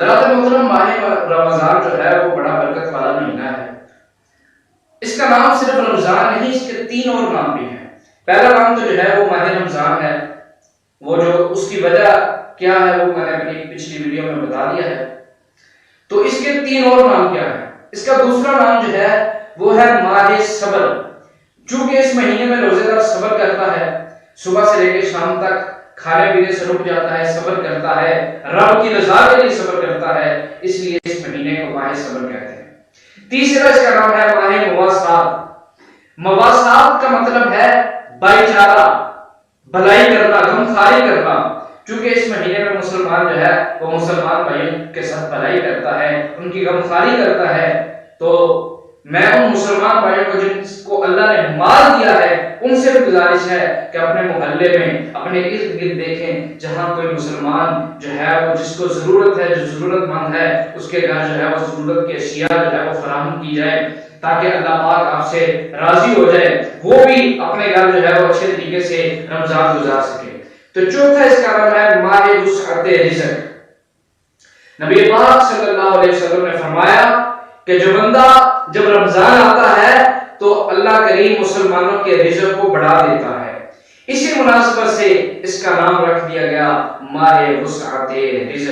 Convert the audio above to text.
حضرات محترم، ماہ رمضان جو ہے وہ بڑا برکت والا مہینہ ہے۔ اس کا نام صرف رمضان نہیں، اس کے 3 اور نام بھی ہیں۔ پہلا نام تو جو ہے وہ ماہ رمضان ہے، وہ جو اس کی وجہ کیا ہے وہ میں نے اپنی پچھلی ویڈیو میں بتا دیا ہے۔ تو اس کے 3 اور نام کیا ہے؟ اس کا دوسرا نام جو ہے وہ ہے ماہ صبر، چونکہ اس مہینے میں روزے دار صبر کرتا ہے، صبح سے لے کے شام تک کھانے پینے سے رک جاتا ہے، صبر کرتا ہے، رب کی رضا کے لیے صبر کرتا ہے، اس لیے اس مہینے کو ماہ صبر کہتے ہیں۔ تیسرا اس کا نام ہے ماہ مواسات۔ مواسات کا مطلب ہے بھائی چارہ، بھلائی کرنا، غمخواری کرنا، چونکہ اس مہینے میں مسلمان جو ہے وہ مسلمان بھائیوں کے ساتھ بھلائی کرتا ہے، ان کی غمخواری کرتا ہے۔ تو میں ان مسلمان بھائیوں کو جن کو اللہ نے مال دیا ہے ان سے بھی گزارش ہے کہ اپنے محلے میں، اپنے ارد گرد دیکھیں جہاں کوئی مسلمان جو ہے وہ جس کو ضرورت ہے، جو ضرورت مند ہے، اس کے گھر جو ہے وہ ضرورت کی اشیاء جو ہے وہ فراہم کی جائے تاکہ اللہ پاک آپ سے راضی ہو جائے، وہ بھی اپنے گھر جو ہے وہ اچھے طریقے سے رمضان گزار سکے۔ تو چوتھا اس کا نام ہے ماہ وسعت رزق۔ نبی پاک صلی اللہ علیہ وسلم نے فرمایا کہ جو بندہ جب رمضان آتا ہے تو اللہ کریم مسلمانوں کے رزق کو بڑھا دیتا ہے، اسی مناسبت سے اس کا نام رکھ دیا گیا ماہ وسعت رزق۔